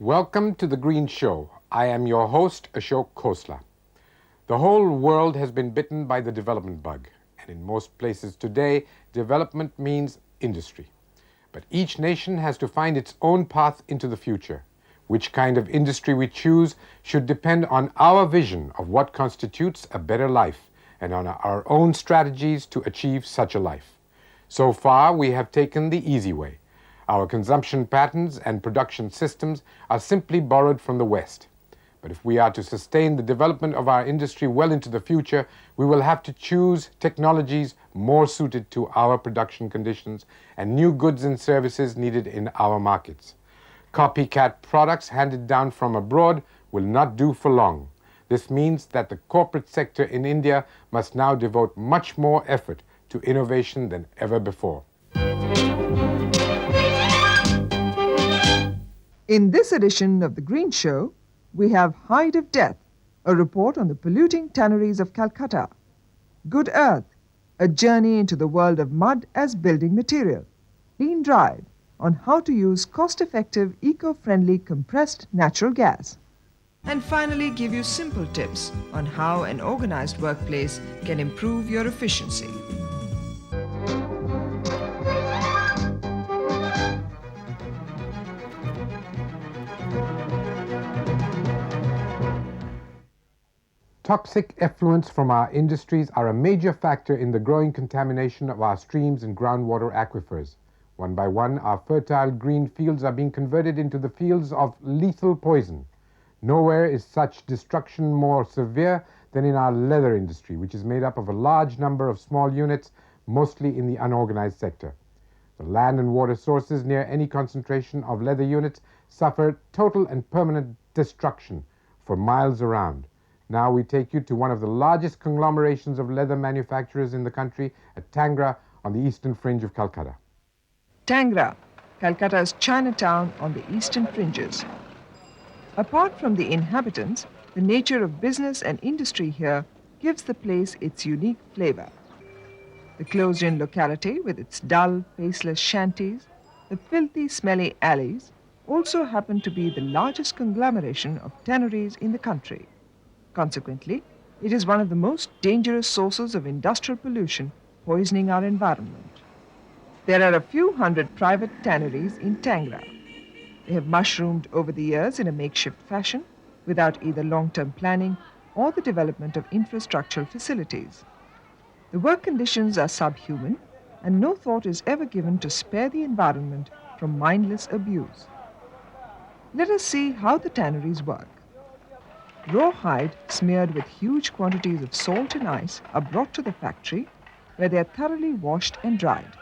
Welcome to The Green Show. I am your host, Ashok Khosla. The whole world has been bitten by the development bug, and in most places today, development means industry. But each nation has to find its own path into the future. Which kind of industry we choose should depend on our vision of what constitutes a better life and on our own strategies to achieve such a life. So far, we have taken the easy way. Our consumption patterns and production systems are simply borrowed from the West. But if we are to sustain the development of our industry well into the future, we will have to choose technologies more suited to our production conditions and new goods and services needed in our markets. Copycat products handed down from abroad will not do for long. This means that the corporate sector in India must now devote much more effort to innovation than ever before. In this edition of The Green Show, we have Hide of Death, a report on the polluting tanneries of Calcutta. Good Earth, a journey into the world of mud as building material. Clean Drive, on how to use cost-effective, eco-friendly compressed natural gas. And finally, give you simple tips on how an organized workplace can improve your efficiency. Toxic effluents from our industries are a major factor in the growing contamination of our streams and groundwater aquifers. One by one, our fertile green fields are being converted into the fields of lethal poison. Nowhere is such destruction more severe than in our leather industry, which is made up of a large number of small units, mostly in the unorganized sector. The land and water sources near any concentration of leather units suffer total and permanent destruction for miles around. Now we take you to one of the largest conglomerations of leather manufacturers in the country at Tangra on the eastern fringe of Calcutta. Tangra, Calcutta's Chinatown on the eastern fringes. Apart from the inhabitants, the nature of business and industry here gives the place its unique flavor. The closed-in locality with its dull, faceless shanties, the filthy, smelly alleys, also happen to be the largest conglomeration of tanneries in the country. Consequently, it is one of the most dangerous sources of industrial pollution, poisoning our environment. There are a few hundred private tanneries in Tangra. They have mushroomed over the years in a makeshift fashion, without either long-term planning or the development of infrastructural facilities. The work conditions are subhuman, and no thought is ever given to spare the environment from mindless abuse. Let us see how the tanneries work. Raw hide smeared with huge quantities of salt and ice are brought to the factory, where they are thoroughly washed and dried.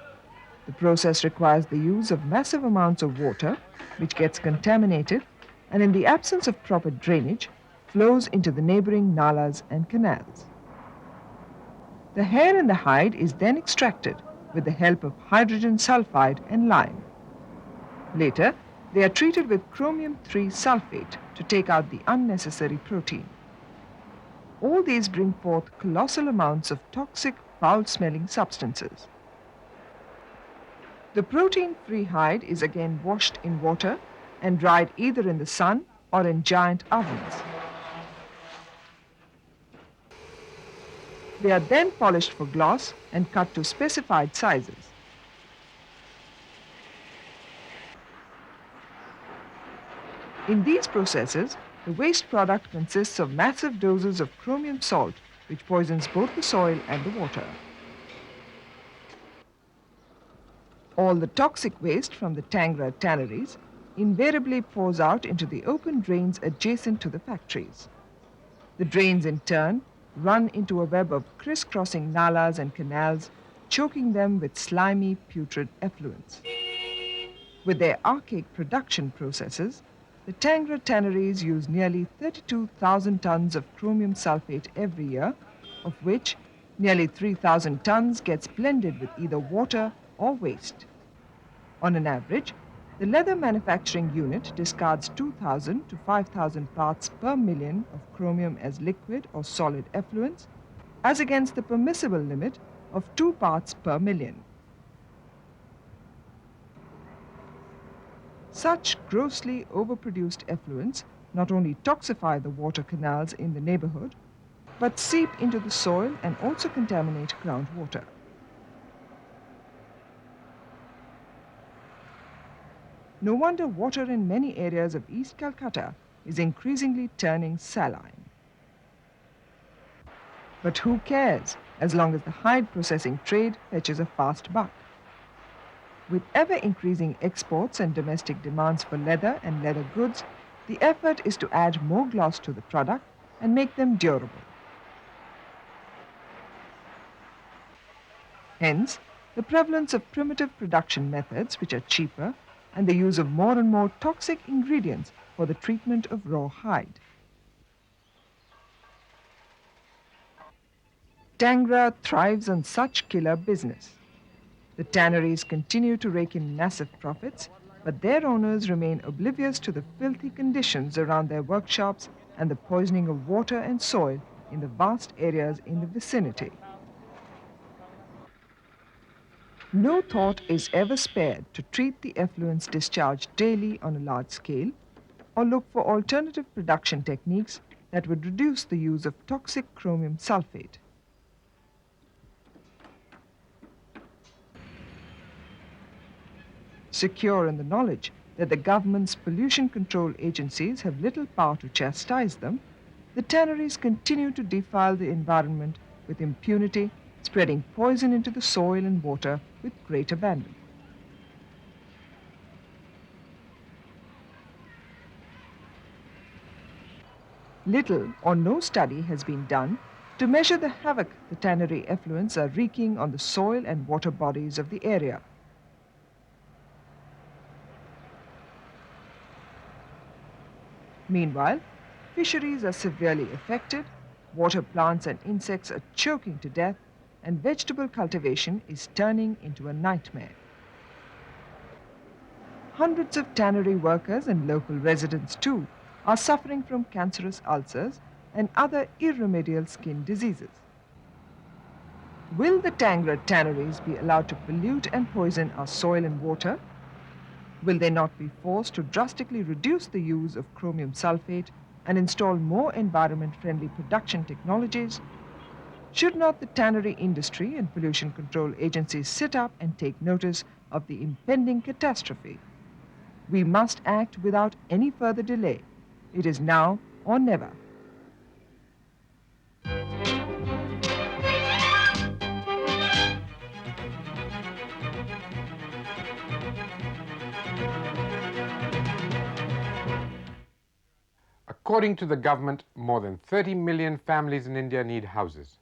The process requires the use of massive amounts of water, which gets contaminated and in the absence of proper drainage, flows into the neighboring nalas and canals. The hair in the hide is then extracted with the help of hydrogen sulfide and lime. Later, they are treated with chromium-3 sulfate to take out the unnecessary protein. All these bring forth colossal amounts of toxic, foul-smelling substances. The protein-free hide is again washed in water and dried either in the sun or in giant ovens. They are then polished for gloss and cut to specified sizes. In these processes, the waste product consists of massive doses of chromium salt which poisons both the soil and the water. All the toxic waste from the Tangra tanneries invariably pours out into the open drains adjacent to the factories. The drains, in turn, run into a web of crisscrossing nalas and canals, choking them with slimy, putrid effluents. With their archaic production processes, the Tangra tanneries use nearly 32,000 tons of chromium sulfate every year, of which nearly 3,000 tons gets blended with either water or waste. On an average, the leather manufacturing unit discards 2,000 to 5,000 parts per million of chromium as liquid or solid effluents, as against the permissible limit of 2 parts per million. Such grossly overproduced effluents not only toxify the water canals in the neighborhood, but seep into the soil and also contaminate groundwater. No wonder water in many areas of East Calcutta is increasingly turning saline. But who cares, as long as the hide processing trade fetches a fast buck? With ever-increasing exports and domestic demands for leather and leather goods, the effort is to add more gloss to the product and make them durable. Hence, the prevalence of primitive production methods which are cheaper and the use of more and more toxic ingredients for the treatment of raw hide. Tangra thrives on such killer business. The tanneries continue to rake in massive profits, but their owners remain oblivious to the filthy conditions around their workshops and the poisoning of water and soil in the vast areas in the vicinity. No thought is ever spared to treat the effluents discharged daily on a large scale or look for alternative production techniques that would reduce the use of toxic chromium sulfate. Secure in the knowledge that the government's pollution control agencies have little power to chastise them, the tanneries continue to defile the environment with impunity, spreading poison into the soil and water with great abandon. Little or no study has been done to measure the havoc the tannery effluents are wreaking on the soil and water bodies of the area. Meanwhile, fisheries are severely affected, water plants and insects are choking to death, and vegetable cultivation is turning into a nightmare. Hundreds of tannery workers and local residents, too, are suffering from cancerous ulcers and other irremediable skin diseases. Will the Tangra tanneries be allowed to pollute and poison our soil and water? Will they not be forced to drastically reduce the use of chromium sulfate and install more environment-friendly production technologies? Should not the tannery industry and pollution control agencies sit up and take notice of the impending catastrophe? We must act without any further delay. It is now or never. According to the government, more than 30 million families in India need houses.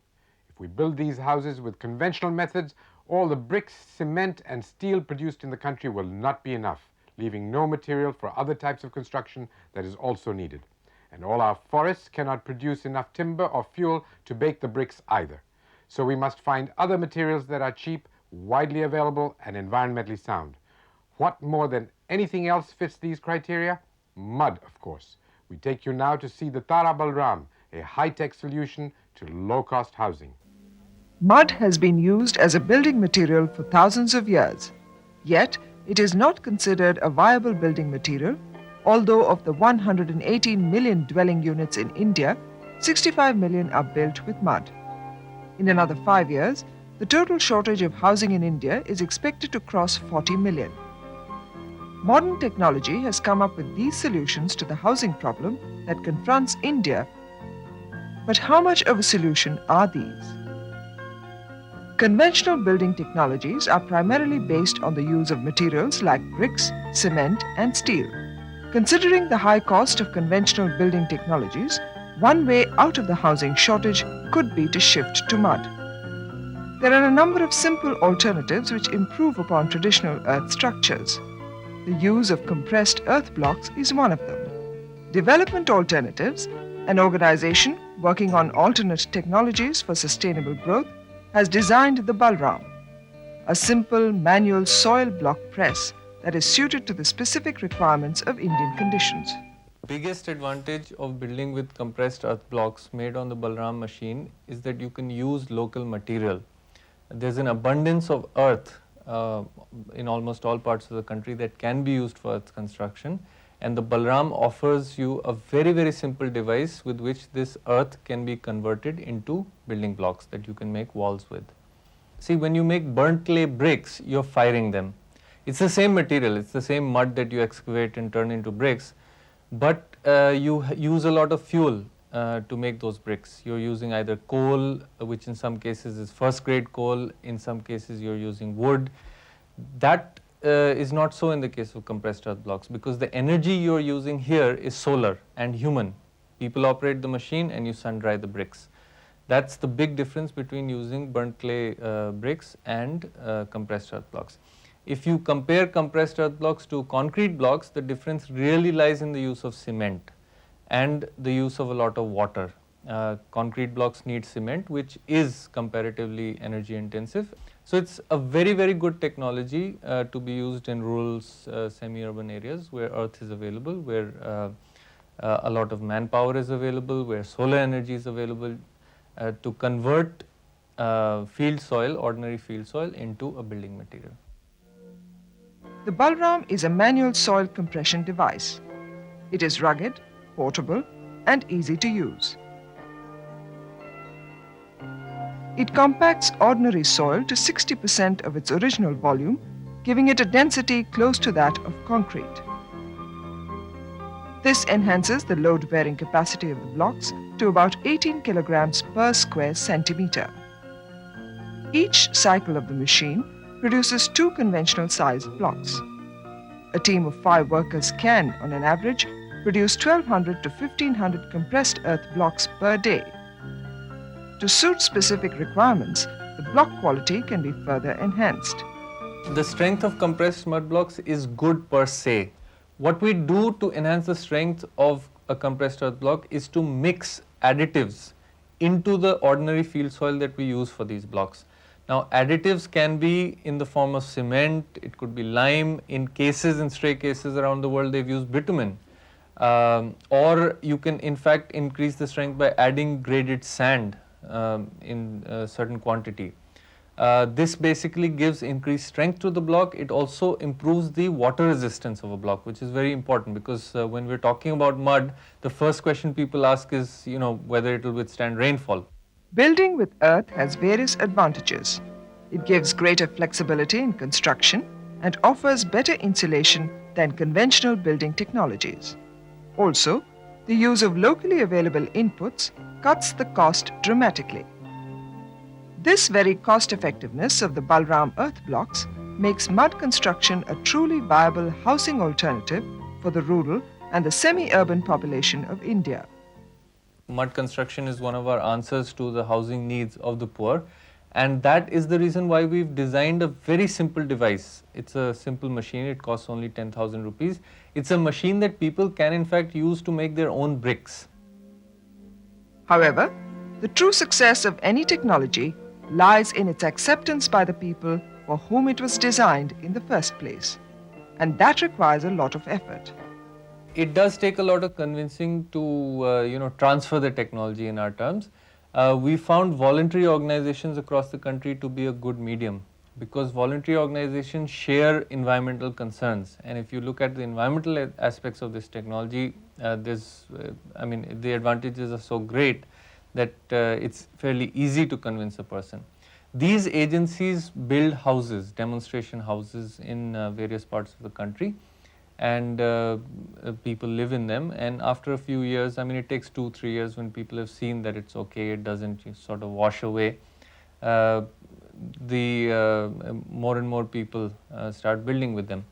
If we build these houses with conventional methods, all the bricks, cement and steel produced in the country will not be enough, leaving no material for other types of construction that is also needed. And all our forests cannot produce enough timber or fuel to bake the bricks either. So we must find other materials that are cheap, widely available and environmentally sound. What more than anything else fits these criteria? Mud, of course. We take you now to see the Tara Balram, a high-tech solution to low-cost housing. Mud has been used as a building material for thousands of years. Yet, it is not considered a viable building material, although of the 118 million dwelling units in India, 65 million are built with mud. In another 5 years, the total shortage of housing in India is expected to cross 40 million. Modern technology has come up with these solutions to the housing problem that confronts India. But how much of a solution are these? Conventional building technologies are primarily based on the use of materials like bricks, cement, and steel. Considering the high cost of conventional building technologies, one way out of the housing shortage could be to shift to mud. There are a number of simple alternatives which improve upon traditional earth structures. The use of compressed earth blocks is one of them. Development Alternatives, an organization working on alternate technologies for sustainable growth, has designed the Balram, a simple manual soil block press that is suited to the specific requirements of Indian conditions. Biggest advantage of building with compressed earth blocks made on the Balram machine is that you can use local material. There's an abundance of earth in almost all parts of the country that can be used for earth construction, and the Balram offers you a very, very simple device with which this earth can be converted into building blocks that you can make walls with. See, when you make burnt clay bricks, you're firing them. It's the same material, it's the same mud that you excavate and turn into bricks, but you use a lot of fuel to make those bricks. You're using either coal, which in some cases is first grade coal, in some cases you're using wood. That is not so in the case of compressed earth blocks, because the energy you're using here is solar and human. People operate the machine and you sun dry the bricks. That's the big difference between using burnt clay bricks and compressed earth blocks. If you compare compressed earth blocks to concrete blocks, the difference really lies in the use of cement and the use of a lot of water. Concrete blocks need cement, which is comparatively energy intensive. So it's a very, very good technology to be used in rural, semi-urban areas where earth is available, where a lot of manpower is available, where solar energy is available, to convert field soil, ordinary field soil, into a building material. The Balram is a manual soil compression device. It is rugged, portable, and easy to use. It compacts ordinary soil to 60% of its original volume, giving it a density close to that of concrete. This enhances the load-bearing capacity of the blocks to about 18 kilograms per square centimeter. Each cycle of the machine produces 2 conventional sized blocks. A team of 5 workers can, on an average, produce 1,200 to 1,500 compressed earth blocks per day. To suit specific requirements, the block quality can be further enhanced. The strength of compressed mud blocks is good per se. What we do to enhance the strength of a compressed earth block is to mix additives into the ordinary field soil that we use for these blocks. Now, additives can be in the form of cement, it could be lime. In cases, in stray cases around the world, they've used bitumen. Or you can in fact increase the strength by adding graded sand in a certain quantity. This basically gives increased strength to the block. It also improves the water resistance of a block, which is very important, because when we're talking about mud, the first question people ask is, whether it will withstand rainfall. Building with earth has various advantages. It gives greater flexibility in construction and offers better insulation than conventional building technologies. Also, the use of locally available inputs cuts the cost dramatically. This very cost-effectiveness of the Balram earth blocks makes mud construction a truly viable housing alternative for the rural and the semi-urban population of India. Mud construction is one of our answers to the housing needs of the poor, and that is the reason why we've designed a very simple device. It's a simple machine, it costs only 10,000 rupees. It's a machine that people can in fact use to make their own bricks. However, the true success of any technology lies in its acceptance by the people for whom it was designed in the first place, and that requires a lot of effort. It does take a lot of convincing to transfer the technology in our terms. We found voluntary organizations across the country to be a good medium, because voluntary organizations share environmental concerns, and if you look at the environmental aspects of this technology, the advantages are so great that it's fairly easy to convince a person. These agencies build houses, demonstration houses in various parts of the country, and people live in them. And after a few years, I mean, it takes 2-3 years when people have seen that it's okay, it doesn't sort of wash away. More and more people start building with them.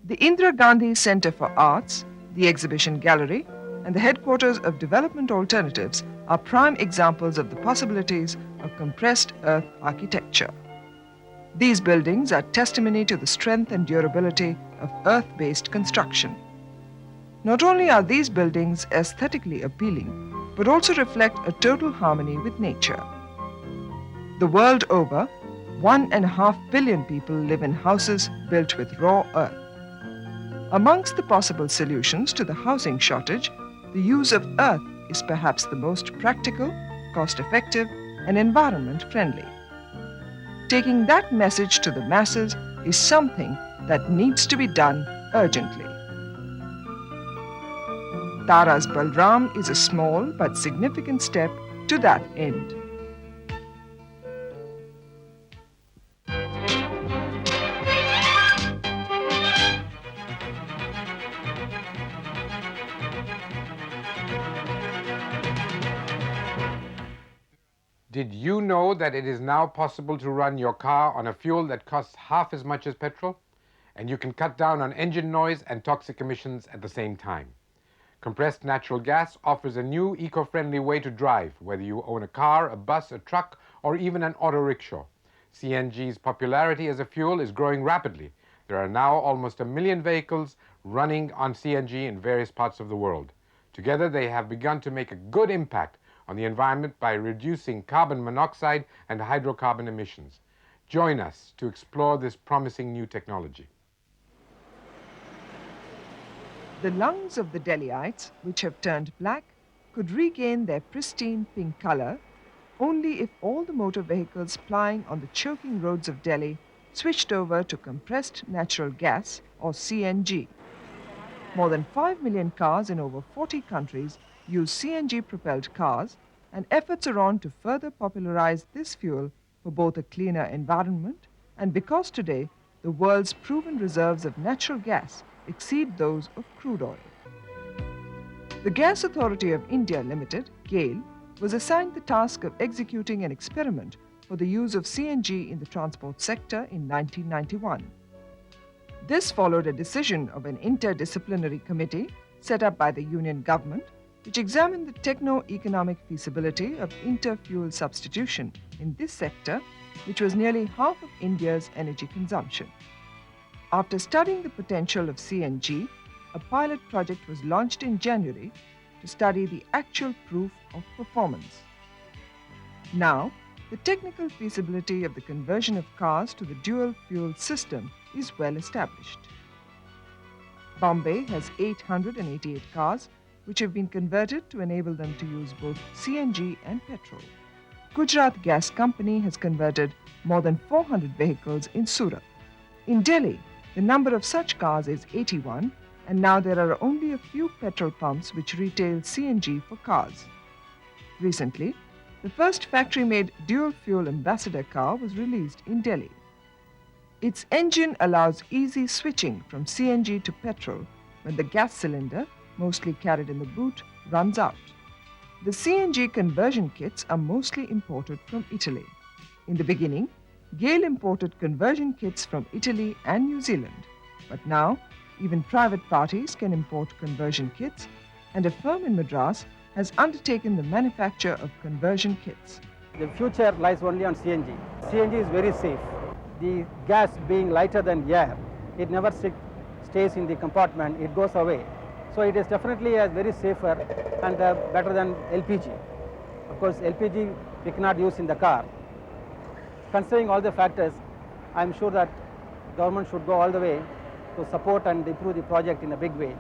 The Indira Gandhi Center for Arts, the Exhibition Gallery, and the headquarters of Development Alternatives are prime examples of the possibilities of compressed earth architecture. These buildings are testimony to the strength and durability of earth-based construction. Not only are these buildings aesthetically appealing, but also reflect a total harmony with nature. The world over, 1.5 billion people live in houses built with raw earth. Amongst the possible solutions to the housing shortage, the use of earth is perhaps the most practical, cost-effective, and environment-friendly. Taking that message to the masses is something that needs to be done urgently. Tara's Balram is a small but significant step to that end. Did you know that it is now possible to run your car on a fuel that costs half as much as petrol? And you can cut down on engine noise and toxic emissions at the same time. Compressed natural gas offers a new eco-friendly way to drive, whether you own a car, a bus, a truck, or even an auto rickshaw. CNG's popularity as a fuel is growing rapidly. There are now almost 1 million vehicles running on CNG in various parts of the world. Together, they have begun to make a good impact on the environment by reducing carbon monoxide and hydrocarbon emissions. Join us to explore this promising new technology. The lungs of the Delhiites, which have turned black, could regain their pristine pink color only if all the motor vehicles plying on the choking roads of Delhi switched over to compressed natural gas, or CNG. More than 5 million cars in over 40 countries use CNG-propelled cars, and efforts are on to further popularize this fuel for both a cleaner environment and because today the world's proven reserves of natural gas exceed those of crude oil. The Gas Authority of India Limited, GAIL, was assigned the task of executing an experiment for the use of CNG in the transport sector in 1991. This followed a decision of an interdisciplinary committee set up by the Union government, which examined the techno-economic feasibility of inter-fuel substitution in this sector, which was nearly half of India's energy consumption. After studying the potential of CNG, a pilot project was launched in January to study the actual proof of performance. Now, the technical feasibility of the conversion of cars to the dual-fuel system is well established. Bombay has 888 cars which have been converted to enable them to use both CNG and petrol. Gujarat Gas Company has converted more than 400 vehicles in Surat. In Delhi, the number of such cars is 81, and now there are only a few petrol pumps which retail CNG for cars. Recently, the first factory-made dual-fuel Ambassador car was released in Delhi. Its engine allows easy switching from CNG to petrol when the gas cylinder, mostly carried in the boot, runs out. The CNG conversion kits are mostly imported from Italy. In the beginning, GAIL imported conversion kits from Italy and New Zealand, but now even private parties can import conversion kits, and a firm in Madras has undertaken the manufacture of conversion kits. The future lies only on CNG. CNG is very safe. The gas being lighter than air, it never stays in the compartment, it goes away. So it is definitely very safer and better than LPG. Of course, LPG we cannot use in the car. Considering all the factors, I am sure that government should go all the way to support and improve the project in a big way.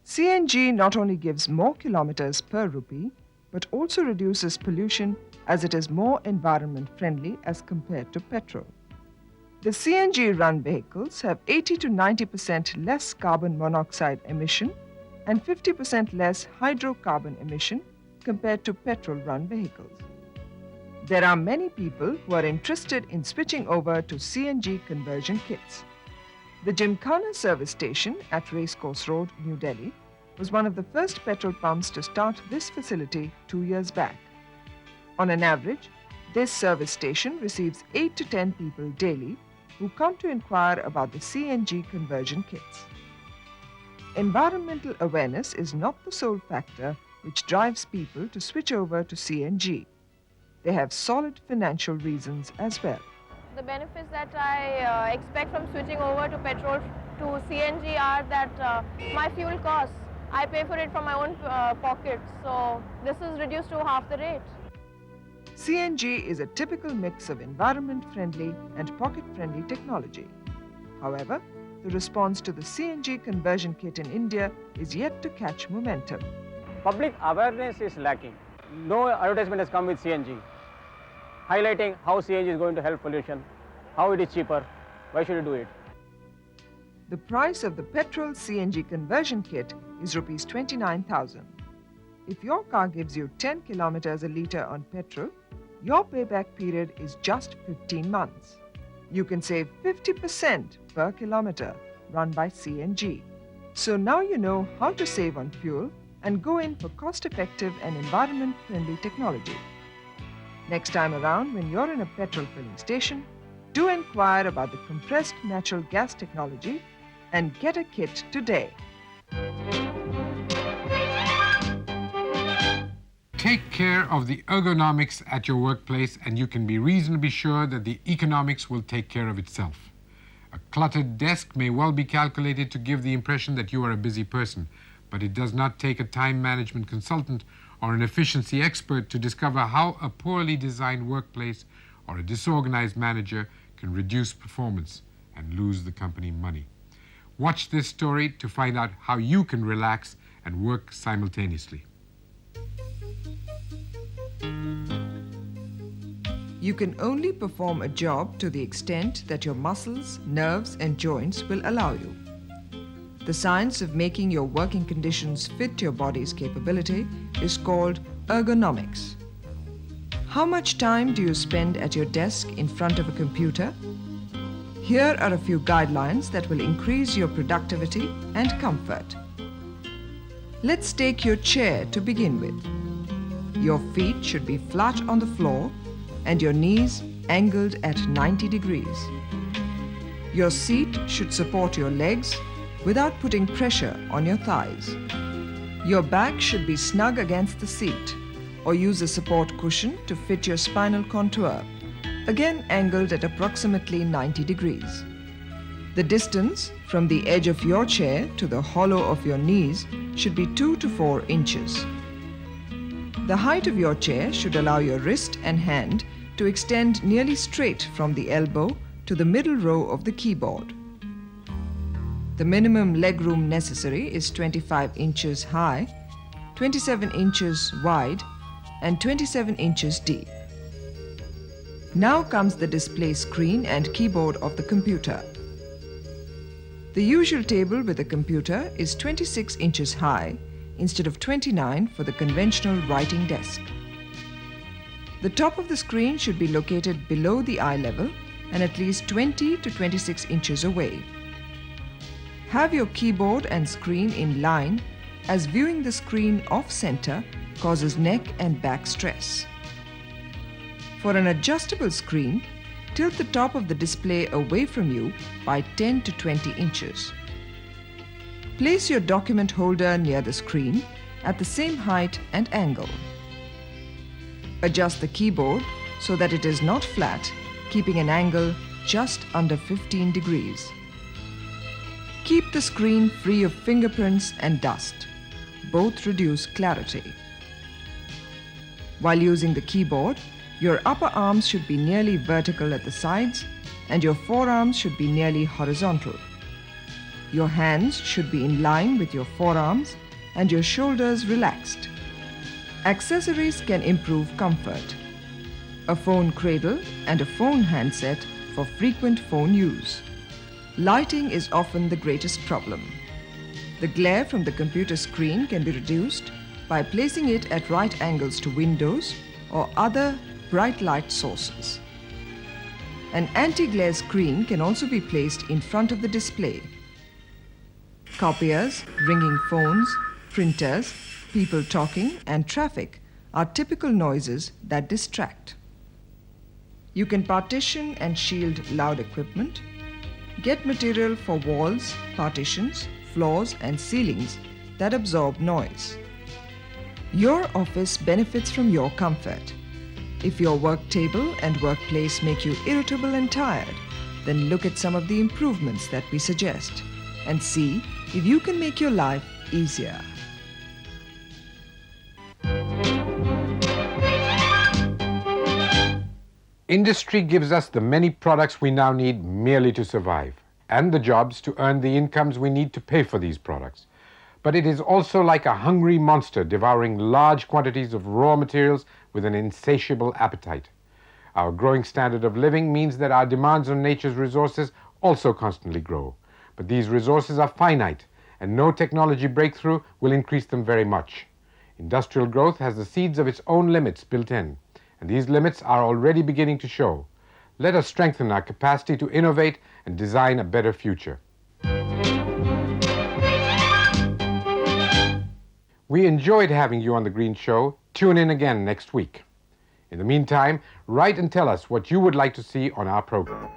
CNG not only gives more kilometers per rupee, but also reduces pollution as it is more environment friendly as compared to petrol. The CNG-run vehicles have 80 to 90% less carbon monoxide emission and 50% less hydrocarbon emission compared to petrol-run vehicles. There are many people who are interested in switching over to CNG conversion kits. The Gymkhana service station at Racecourse Road, New Delhi, was one of the first petrol pumps to start this facility 2 years back. On an average, this service station receives 8 to 10 people daily who come to inquire about the CNG conversion kits. Environmental awareness is not the sole factor which drives people to switch over to CNG. They have solid financial reasons as well. The benefits that I expect from switching over to petrol to CNG are that my fuel costs, I pay for it from my own pocket, so this is reduced to half the rate. CNG is a typical mix of environment-friendly and pocket-friendly technology. However, the response to the CNG conversion kit in India is yet to catch momentum. Public awareness is lacking. No advertisement has come with CNG, highlighting how CNG is going to help pollution, how it is cheaper, why should you do it? The price of the petrol CNG conversion kit is Rs 29,000. If your car gives you 10 kilometers a litre on petrol, your payback period is just 15 months. You can save 50% per kilometer run by CNG. So now you know how to save on fuel and go in for cost-effective and environment-friendly technology. Next time around, when you're in a petrol filling station, do inquire about the compressed natural gas technology and get a kit today. Take care of the ergonomics at your workplace and you can be reasonably sure that the economics will take care of itself. A cluttered desk may well be calculated to give the impression that you are a busy person, but it does not take a time management consultant or an efficiency expert to discover how a poorly designed workplace or a disorganized manager can reduce performance and lose the company money. Watch this story to find out how you can relax and work simultaneously. You can only perform a job to the extent that your muscles, nerves, and joints will allow you. The science of making your working conditions fit your body's capability is called ergonomics. How much time do you spend at your desk in front of a computer? Here are a few guidelines that will increase your productivity and comfort. Let's take your chair to begin with. Your feet should be flat on the floor and your knees angled at 90 degrees. Your seat should support your legs without putting pressure on your thighs. Your back should be snug against the seat or use a support cushion to fit your spinal contour, again angled at approximately 90 degrees. The distance from the edge of your chair to the hollow of your knees should be 2 to 4 inches. The height of your chair should allow your wrist and hand to extend nearly straight from the elbow to the middle row of the keyboard. The minimum legroom necessary is 25 inches high, 27 inches wide, and 27 inches deep. Now comes the display screen and keyboard of the computer. The usual table with a computer is 26 inches high instead of 29 for the conventional writing desk. The top of the screen should be located below the eye level and at least 20 to 26 inches away. Have your keyboard and screen in line, as viewing the screen off-center causes neck and back stress. For an adjustable screen, tilt the top of the display away from you by 10 to 20 inches. Place your document holder near the screen at the same height and angle. Adjust the keyboard so that it is not flat, keeping an angle just under 15 degrees. Keep the screen free of fingerprints and dust. Both reduce clarity. While using the keyboard, your upper arms should be nearly vertical at the sides and your forearms should be nearly horizontal. Your hands should be in line with your forearms and your shoulders relaxed. Accessories can improve comfort. A phone cradle and a phone handset for frequent phone use. Lighting is often the greatest problem. The glare from the computer screen can be reduced by placing it at right angles to windows or other bright light sources. An anti-glare screen can also be placed in front of the display. Copiers, ringing phones, printers, people talking, and traffic are typical noises that distract. You can partition and shield loud equipment, get material for walls, partitions, floors, and ceilings that absorb noise. Your office benefits from your comfort. If your work table and workplace make you irritable and tired, then look at some of the improvements that we suggest and see if you can make your life easier. Industry gives us the many products we now need merely to survive, and the jobs to earn the incomes we need to pay for these products. But it is also like a hungry monster devouring large quantities of raw materials with an insatiable appetite. Our growing standard of living means that our demands on nature's resources also constantly grow. But these resources are finite, and no technology breakthrough will increase them very much. Industrial growth has the seeds of its own limits built in, and these limits are already beginning to show. Let us strengthen our capacity to innovate and design a better future. We enjoyed having you on The Green Show. Tune in again next week. In the meantime, write and tell us what you would like to see on our program.